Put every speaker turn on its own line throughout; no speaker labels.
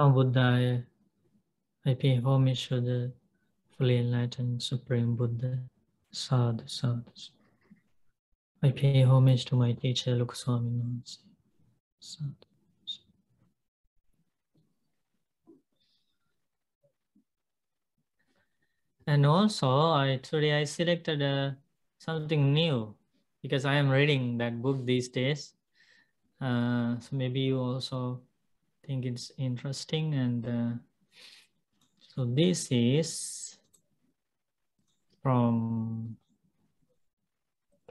Namo Buddhaya. I pay homage to the fully enlightened Supreme Buddha. Sadhu, sadhu. I pay homage to my teacher, Lukaswami Maharaj. Sadhu. And also, today I selected something new because I am reading that book these days. So maybe you also think it's interesting. And so this is from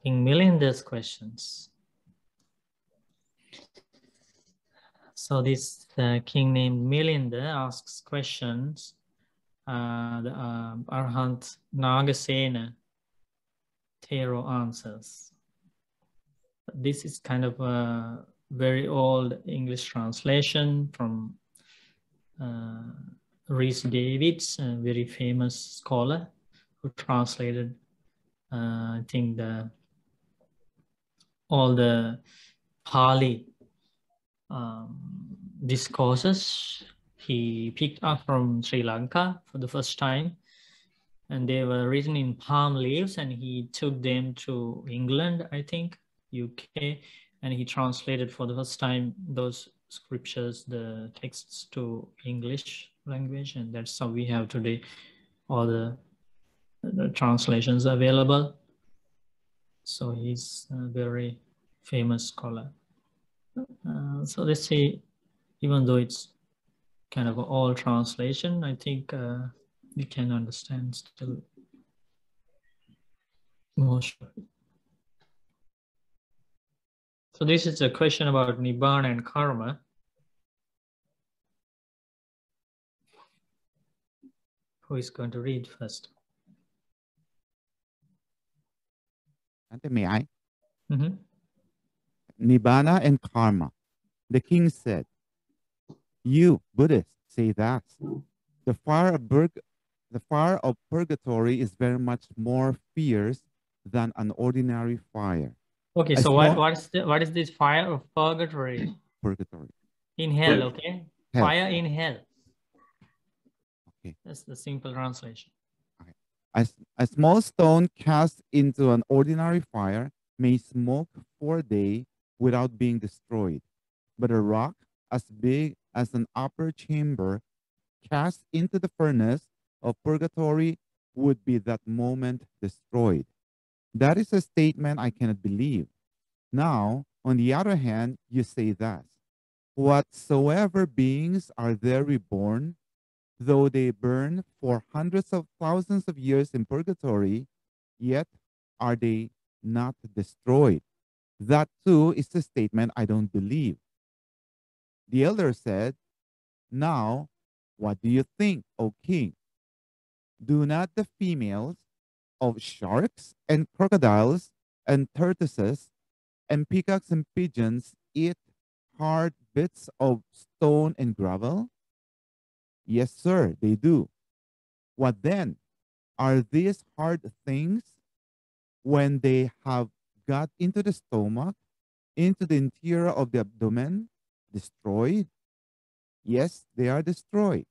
King Milinda's questions. So this king named Milinda asks questions. The Arhant Nagasena Thero answers. This is kind of a very old English translation from Rhys Davids, a very famous scholar who translated, I think, all the Pali discourses he picked up from Sri Lanka for the first time, and they were written in palm leaves, and he took them to England, I think, UK, and he translated for the first time those scriptures, the texts, to English language, and that's how we have today all the translations available. So he's a very famous scholar. So let's see, even though it's kind of an old translation, I think we can understand still most of it. So this is a question about Nibbāna and karma. Who is going to read first?
May I?
Mm-hmm.
Nibbāna and karma. The king said, "You Buddhists say that the fire of purgatory is very much more fierce than an ordinary fire."
Okay, so what is this fire of purgatory?
Purgatory.
In hell, okay?
Hell.
Fire in hell.
Okay.
That's the simple translation.
Okay. A small stone cast into an ordinary fire may smoke for a day without being destroyed, but a rock as big as an upper chamber cast into the furnace of purgatory would be that moment destroyed. That is a statement I cannot believe. Now, on the other hand, you say that whatsoever beings are there reborn, though they burn for hundreds of thousands of years in purgatory, yet are they not destroyed. That too is a statement I don't believe. The elder said, "Now, what do you think, O king? Do not the females of sharks and crocodiles and tortoises and peacocks and pigeons eat hard bits of stone and gravel?" "Yes, sir, they do." "What then? Are these hard things, when they have got into the stomach, into the interior of the abdomen, destroyed?" "Yes, they are destroyed."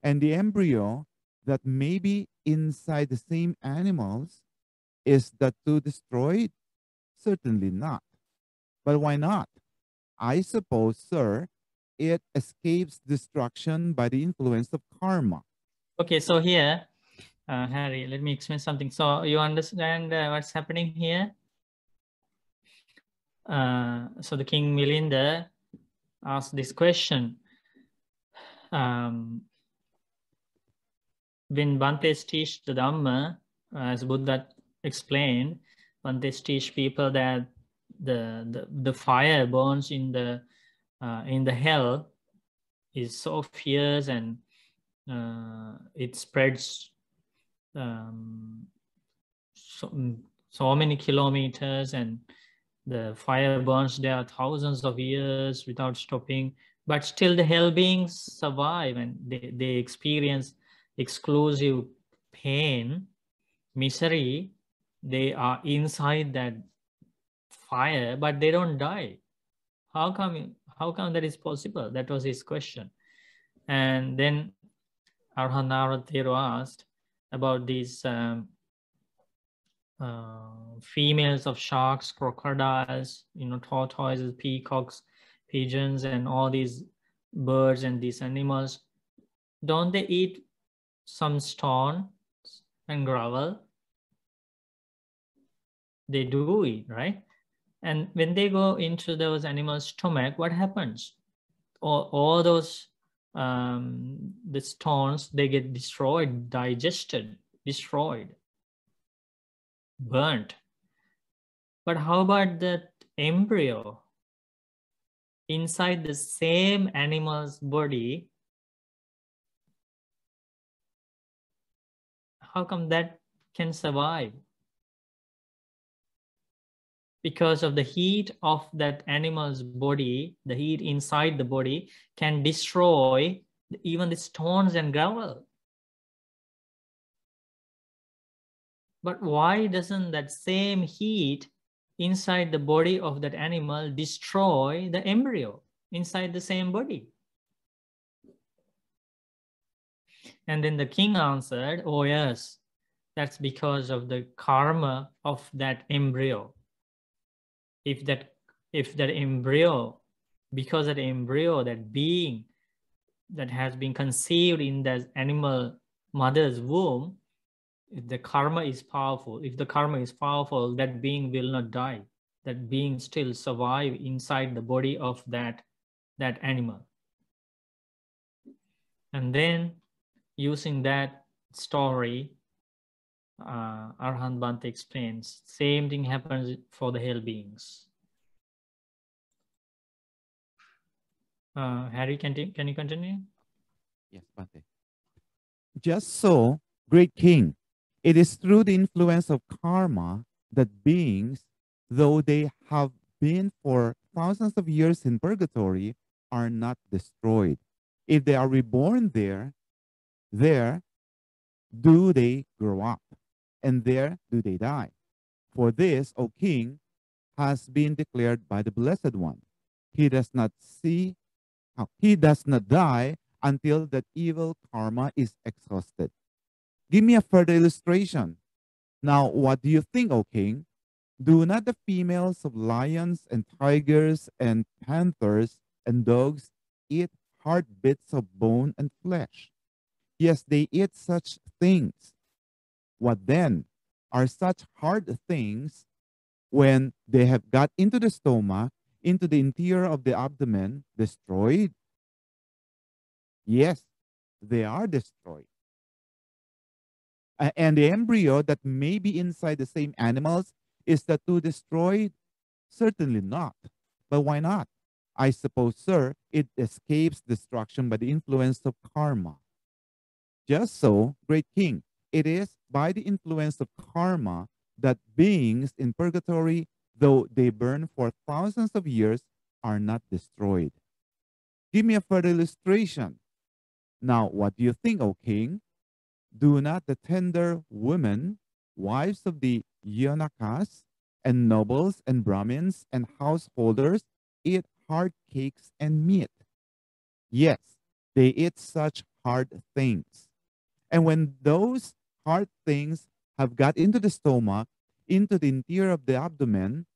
"And the embryo that may be inside the same animals, is that too destroyed?" "Certainly not." "But why not?" "I suppose, sir, it escapes destruction by the influence of karma."
Okay, so here, Harry, let me explain something. So you understand what's happening here? So the King Milinda asked this question. When Bhantes teach the Dhamma, as Buddha explained, Bhantes teach people that the fire burns in the hell is so fierce, and it spreads so many kilometers, and the fire burns there thousands of years without stopping, but still the hell beings survive, and they experience exclusive pain, misery. They are inside that fire, but they don't die. How come that is possible? That was his question. And then Arhan Narathero asked about these females of sharks, crocodiles, tortoises, peacocks, pigeons, and all these birds and these animals. Don't they eat some stone and gravel? They do eat, right? And when they go into those animals' stomach, what happens? All those the stones, they get destroyed, digested, destroyed, burnt. But how about that embryo inside the same animal's body? How come that can survive? Because of the heat of that animal's body, the heat inside the body can destroy even the stones and gravel. But why doesn't that same heat inside the body of that animal destroy the embryo inside the same body? And then the king answered, oh yes, that's because of the karma of that embryo. If that embryo, because that embryo, that being that has been conceived in the animal mother's womb, if the karma is powerful, that being will not die. That being still survive inside the body of that animal. And then using that story, Arhan Bhante explains, same thing happens for the hell beings. Harry, can you continue?
Yes, Bhante. Just so, great king, it is through the influence of karma that beings, though they have been for thousands of years in purgatory, are not destroyed. If they are reborn there do they grow up, and there do they die. For this, O king, has been declared by the Blessed One. He does not die until that evil karma is exhausted. Give me a further illustration. Now, what do you think, O king? Do not the females of lions and tigers and panthers and dogs eat hard bits of bone and flesh? Yes, they eat such things. What then? Are such hard things, when they have got into the stomach, into the interior of the abdomen, destroyed? Yes, they are destroyed. And the embryo that may be inside the same animals, is that too destroyed? Certainly not. But why not? I suppose, sir, it escapes destruction by the influence of karma. Just so, great king, it is by the influence of karma that beings in purgatory, though they burn for thousands of years, are not destroyed. Give me a further illustration. Now, what do you think, O king? Do not the tender women, wives of the Yanakas, and nobles and Brahmins and householders, eat hard cakes and meat? Yes, they eat such hard things. And when those hard things have got into the stomach, into the interior of the abdomen,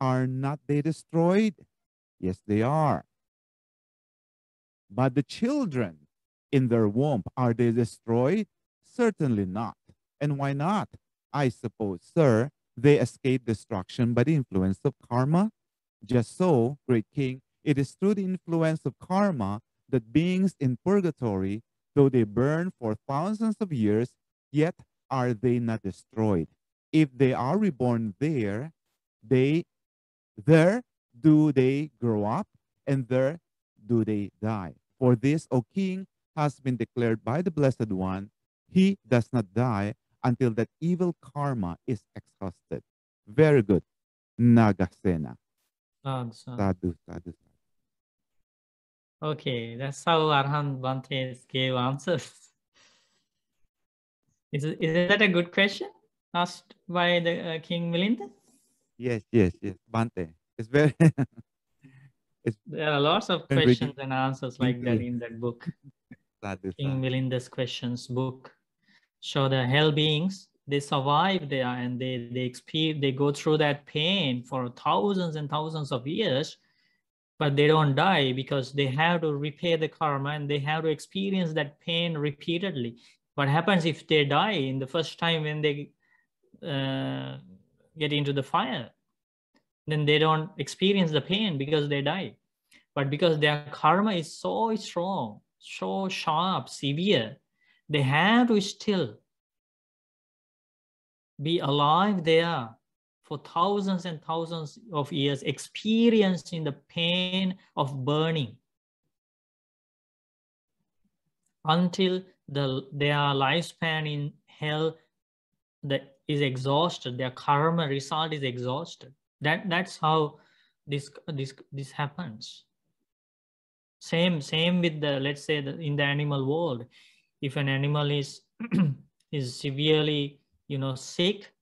are not they destroyed? Yes, they are. But the children in their womb, are they destroyed? Certainly not. And why not? I suppose, sir, they escape destruction by the influence of karma. Just so, great king, it is through the influence of karma that beings in purgatory, though they burn for thousands of years, yet are they not destroyed. If they are reborn there do they grow up, and there do they die. For this, O king, has been declared by the Blessed One, he does not die until that evil karma is exhausted. Very good. Nagasena. Sadhu, sadhu.
Okay, that's how Arhan Bhante gave answers. Isn't that a good question asked by the King Milinda?
Yes, Bhante. It's very
There are lots of
been
questions
reading
and answers like that
into
in that book.
that.
King Milinda's questions book. So the hell beings, they survive there and they go through that pain for thousands and thousands of years, but they don't die because they have to repay the karma and they have to experience that pain repeatedly. What happens if they die in the first time when they get into the fire? Then they don't experience the pain because they die. But because their karma is so strong, so sharp, severe, they have to still be alive there for thousands and thousands of years, experiencing the pain of burning until their lifespan in hell is exhausted, their karma result is exhausted. That's how this happens. Same with the, let's say, in the animal world, if an animal is is severely, sick,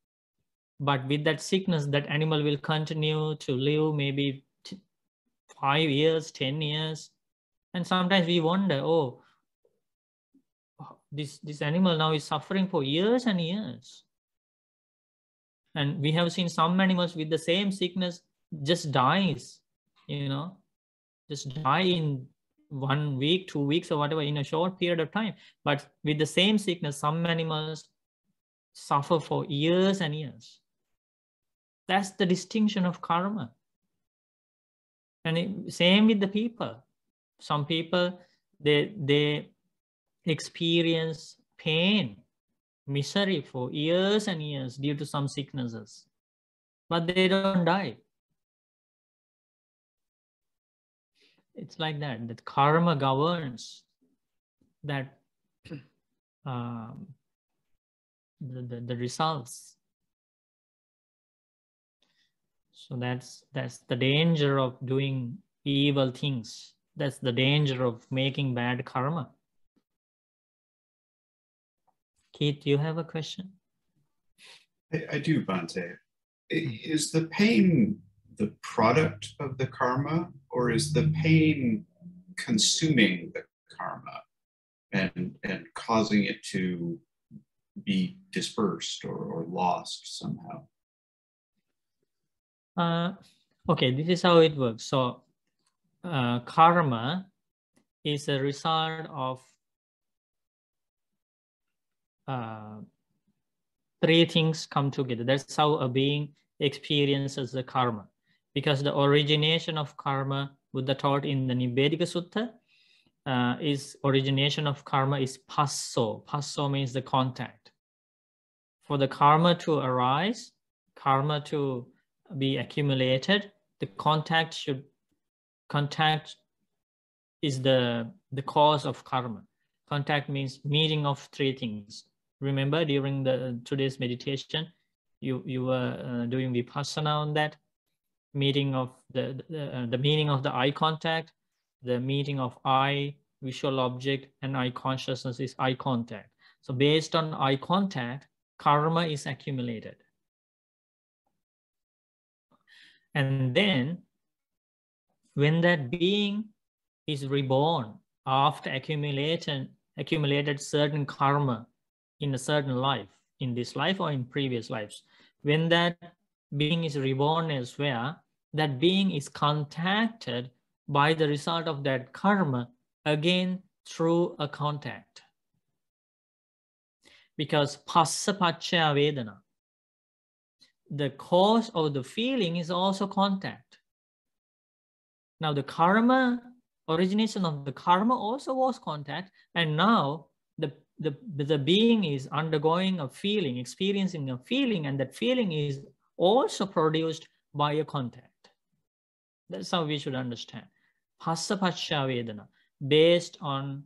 but with that sickness, that animal will continue to live maybe 5 years, 10 years. And sometimes we wonder, oh, this animal now is suffering for years and years. And we have seen some animals with the same sickness just dies, just die in 1 week, 2 weeks, or whatever, in a short period of time. But with the same sickness, some animals suffer for years and years. That's the distinction of karma. And same with the people. Some people, they experience pain, misery for years and years due to some sicknesses, but they don't die. It's like that karma governs that the results. So that's the danger of doing evil things. That's the danger of making bad karma. Keith, you have a question?
I do, Bhante. Is the pain the product of the karma, or is the pain consuming the karma and causing it to be dispersed or lost somehow?
Okay, this is how it works. So karma is a result of 3 things come together. That's how a being experiences the karma. Because the origination of karma, Buddha taught in the Nibbāna Sutta, origination of karma is passo. Passo means the contact. For the karma to arise, karma to be accumulated, the contact is the cause of karma. Contact means meeting of 3 things. Remember, during today's meditation, you were doing vipassana on that. Meeting of the meaning of the eye contact, the meeting of eye, visual object, and eye consciousness is eye contact. So based on eye contact, karma is accumulated. And then when that being is reborn after accumulated certain karma in a certain life, in this life or in previous lives, when that being is reborn elsewhere, that being is contacted by the result of that karma again through a contact. Because phassa paccaya vedana, the cause of the feeling is also contact. Now the karma, origination of the karma also was contact, and now the being is undergoing a feeling, experiencing a feeling, and that feeling is also produced by a contact. That's how we should understand. Phassa paccaya vedana, based on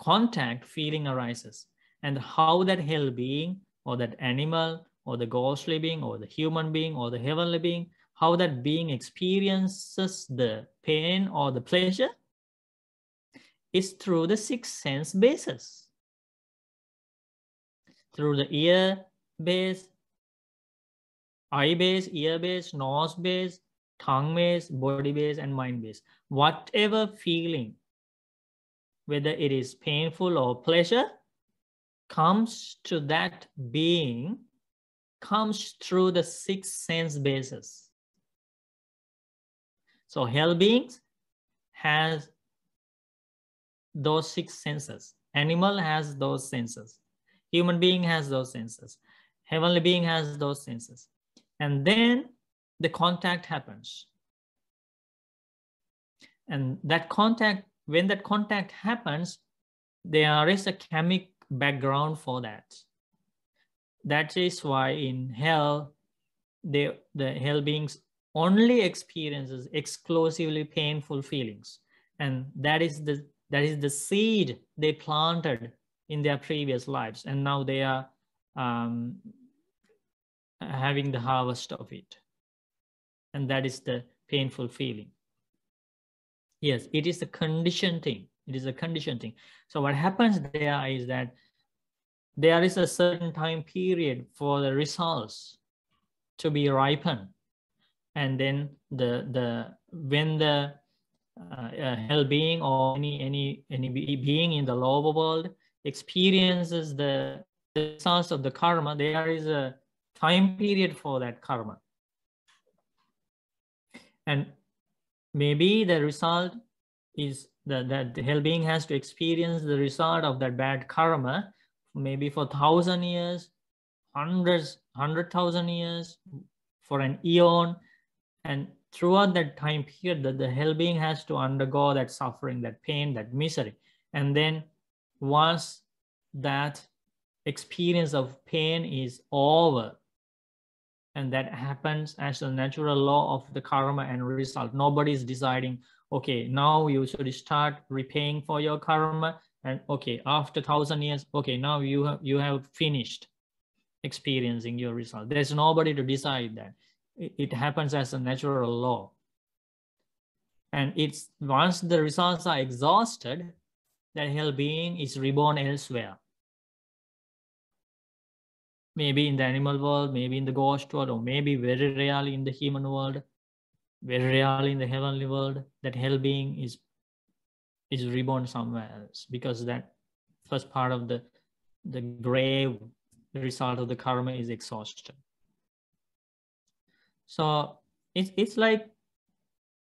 contact, feeling arises. And how that hell being, or that animal, or the ghostly being, or the human being, or the heavenly being, how that being experiences the pain or the pleasure is through the 6 sense bases. Through the ear base, eye base, ear base, nose base, tongue-based, body-based, and mind-based. Whatever feeling, whether it is painful or pleasure, comes to that being, comes through the 6 sense bases. So hell beings has those 6 senses. Animal has those senses. Human being has those senses. Heavenly being has those senses. And then the contact happens. And that contact, when that contact happens, there is a karmic background for that. That is why in hell, the hell beings only experiences exclusively painful feelings. And that is the seed they planted in their previous lives. And now they are having the harvest of it. And that is the painful feeling. Yes, it is a conditioned thing. It is a conditioned thing. So what happens there is that there is a certain time period for the results to be ripened. And then when the hell being or any being in the lower world experiences the results of the karma, there is a time period for that karma. And maybe the result is that the hell being has to experience the result of that bad karma, maybe for 1,000 years, 100,000 years, for an eon. And throughout that time period, the hell being has to undergo that suffering, that pain, that misery. And then once that experience of pain is over, and that happens as a natural law of the karma and result. Nobody is deciding, okay, now you should start repaying for your karma. And okay, after 1,000 years, okay, now you have finished experiencing your result. There's nobody to decide that. It happens as a natural law. And it's once the results are exhausted, that hell being is reborn elsewhere. Maybe in the animal world, maybe in the ghost world, or maybe very rarely in the human world, very rarely in the heavenly world, that hell being is reborn somewhere else, because that first part of the grave, the result of the karma is exhausted. So it's like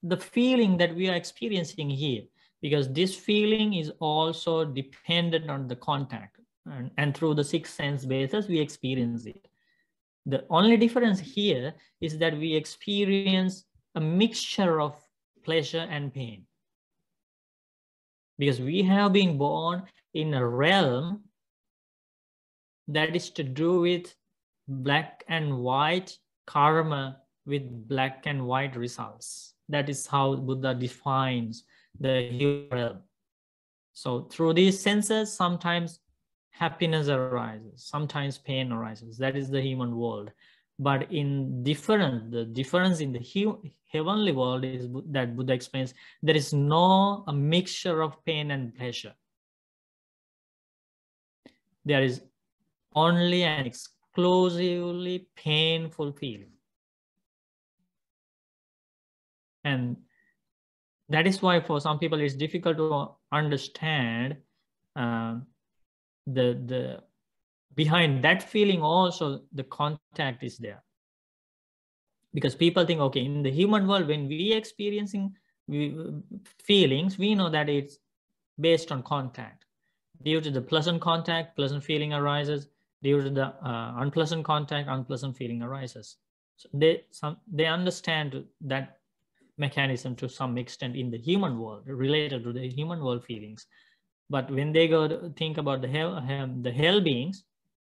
the feeling that we are experiencing here, because this feeling is also dependent on the contact, and through the 6 sense bases we experience it. The only difference here is that we experience a mixture of pleasure and pain, because we have been born in a realm that is to do with black and white karma with black and white results. That is how Buddha defines the human realm. So through these senses, sometimes happiness arises, sometimes pain arises. That is the human world. But the difference in the heavenly world is that Buddha explains, there is a mixture of pain and pleasure. There is only an exclusively painful feeling. And that is why for some people it's difficult to understand the behind that feeling also the contact is there. Because people think, okay, in the human world, when we experiencing feelings, we know that it's based on contact. Due to the pleasant contact, pleasant feeling arises. Due to the unpleasant contact, unpleasant feeling arises. So they understand that mechanism to some extent in the human world, related to the human world feelings. But when they go to think about the hell beings,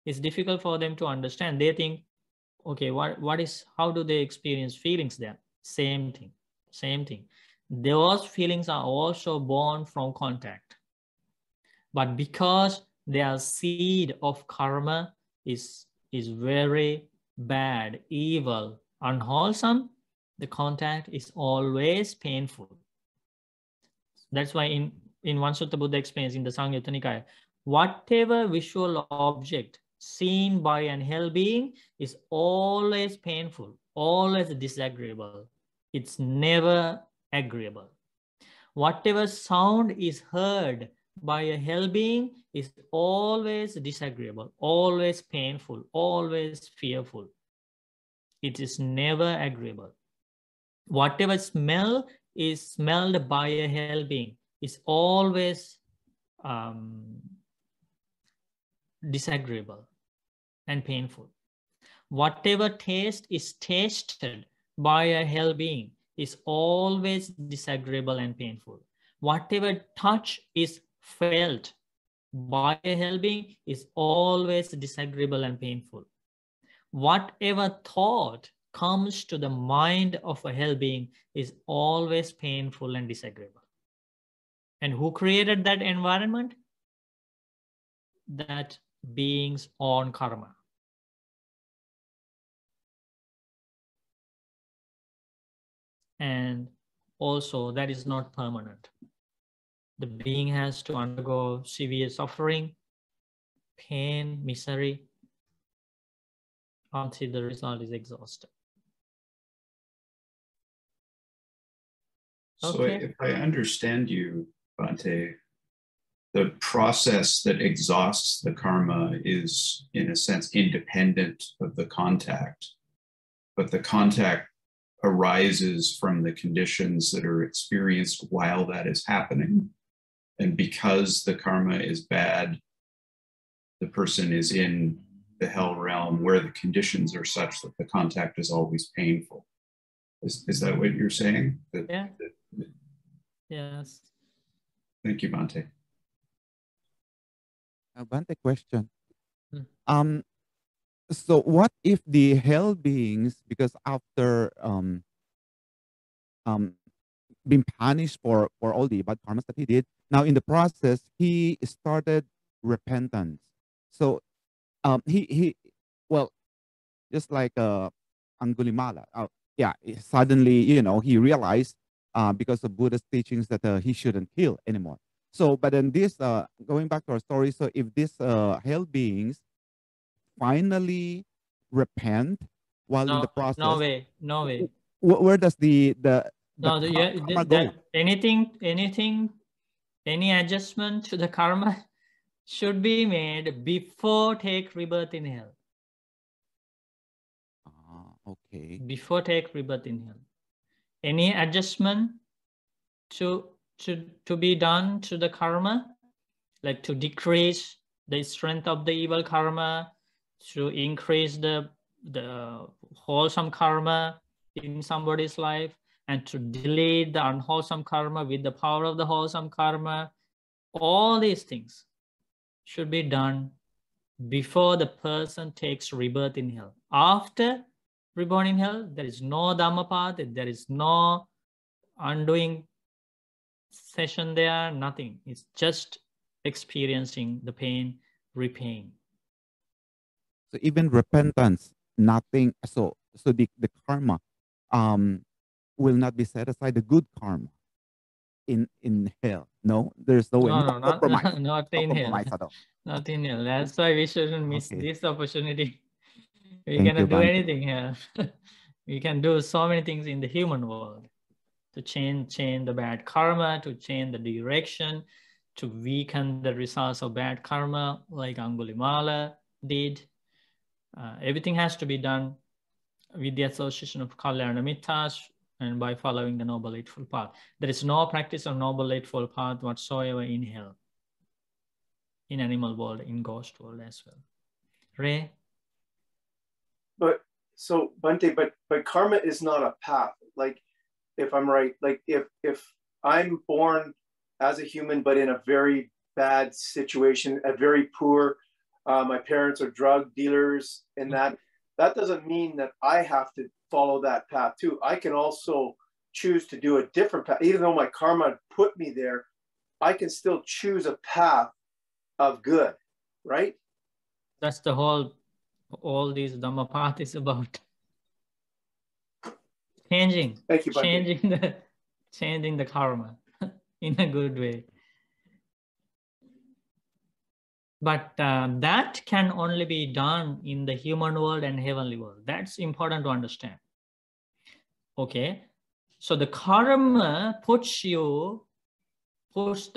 it's difficult for them to understand. They think, okay, how do they experience feelings there? Same thing. Those feelings are also born from contact. But because their seed of karma is very bad, evil, unwholesome, the contact is always painful. That's why in one sutta Buddha explains in the Samyutta Nikaya, whatever visual object seen by an hell being is always painful, always disagreeable. It's never agreeable. Whatever sound is heard by a hell being is always disagreeable, always painful, always fearful. It is never agreeable. Whatever smell is smelled by a hell being is always disagreeable and painful. Whatever taste is tasted by a hell being is always disagreeable and painful. Whatever touch is felt by a hell being is always disagreeable and painful. Whatever thought comes to the mind of a hell being is always painful and disagreeable. And who created that environment? That being's own karma. And also that is not permanent. The being has to undergo severe suffering, pain, misery, until the result is exhausted.
So
Okay.
if I understand you, Bhante, the process that exhausts the karma is, in a sense, independent of the contact, but the contact arises from the conditions that are experienced while that is happening. And because the karma is bad, the person is in the hell realm where the conditions are such that the contact is always painful. Is that what you're saying?
Yeah. Yes.
Thank you, Bhante.
Bante, question. So what if the hell beings, because after being punished for all the bad karmas that he did, now in the process he started repentance. So he well, just like Angulimala, suddenly he realized because of Buddha's teachings that he shouldn't kill anymore. So, but then this going back to our story, so if these hell beings finally repent while in the process,
no way.
where does the
No,
karma go?
Any adjustment to the karma should be made before take rebirth in hell.
Okay.
Before take rebirth in hell. Any adjustment to be done to the karma, like to decrease the strength of the evil karma, to increase the wholesome karma in somebody's life, and to delete the unwholesome karma with the power of the wholesome karma, all these things should be done before the person takes rebirth in hell. After reborn in hell, there is no Dhammapada, there is no undoing session there, nothing. It's just experiencing the pain, repaying.
So even repentance, nothing. So the karma will not be set aside. The good karma in hell. No, there's no way.
No,
Compromise.
not in hell.
Compromise at all.
Not in hell. That's why we shouldn't miss this opportunity. We
Thank you,
cannot do
Bhante.
anything here. We can do so many things in the human world to change the bad karma, to change the direction, to weaken the results of bad karma, like Angulimala did. Everything has to be done with the association of Kalyana Mittas and by following the Noble Eightfold Path. There is no practice of Noble Eightfold Path whatsoever in hell, in animal world, in ghost world as well. Ray?
But so Bhante, but karma is not a path. Like, if I'm right, like if I'm born as a human but in a very bad situation, a very poor, my parents are drug dealers, and that doesn't mean that I have to follow that path too. I can also choose to do a different path. Even though my karma put me there, I can still choose a path of good, right?
That's the whole, all these Dhammapath is about. Changing.
Thank you, Bhante.
Changing the karma in a good way. But that can only be done in the human world and heavenly world. That's important to understand. Okay, So the karma puts the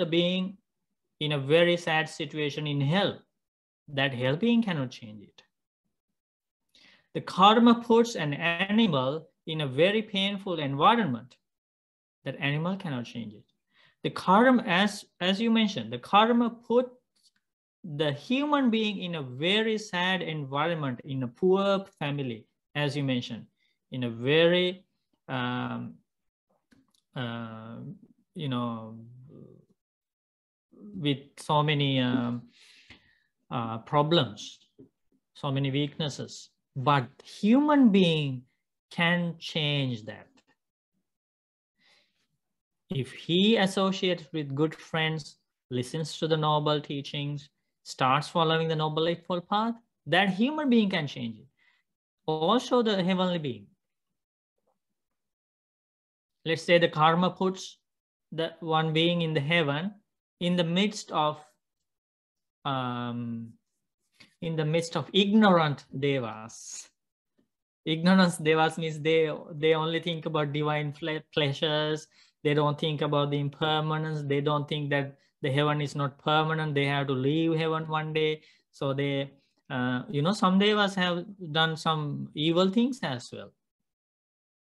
being in a very sad situation in hell. That hell being cannot change it. The karma puts an animal in a very painful environment. That animal cannot change it. The karma, as you mentioned, the karma put the human being in a very sad environment, in a poor family, as you mentioned, in a very, with so many problems, so many weaknesses. But human being can change that. If he associates with good friends, listens to the noble teachings, starts following the Noble Eightfold Path, that human being can change it. Also the heavenly being. Let's say the karma puts the one being in the heaven in the midst of ignorant devas. Ignorance devas means they only think about divine pleasures. They don't think about the impermanence. They don't think that the heaven is not permanent. They have to leave heaven one day. So they, some devas have done some evil things as well.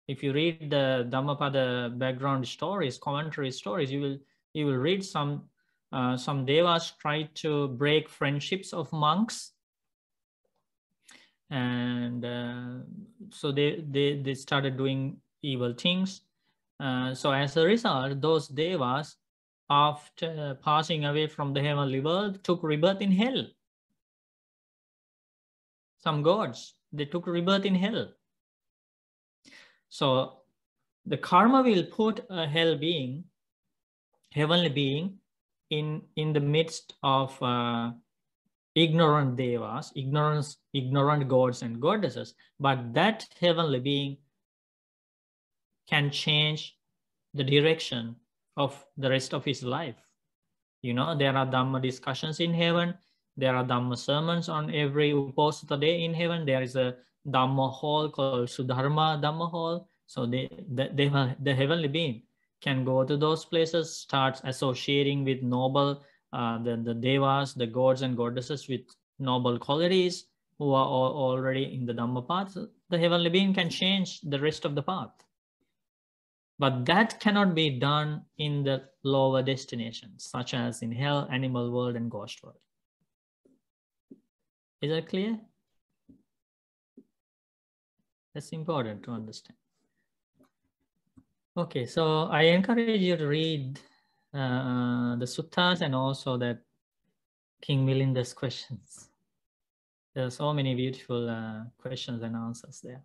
If you read the Dhammapada background stories, commentary stories, you will read some devas tried to break friendships of monks, and so they started doing evil things. So as a result, those devas, after passing away from the heavenly world, took rebirth in hell. Some gods, they took rebirth in hell. So the karma will put a hell being, heavenly being, in the midst of ignorant devas, ignorant gods and goddesses, but that heavenly being can change the direction of the rest of his life. There are Dhamma discussions in heaven. There are Dhamma sermons on every Uposatha day in heaven. There is a Dhamma hall called Sudharma Dhamma hall. So the heavenly being can go to those places, starts associating with noble, the devas, the gods and goddesses with noble qualities who are already in the Dhamma path. The heavenly being can change the rest of the path. But that cannot be done in the lower destinations, such as in hell, animal world, and ghost world. Is that clear? That's important to understand. Okay, so I encourage you to read the suttas and also that King Milinda's questions. There are so many beautiful questions and answers there.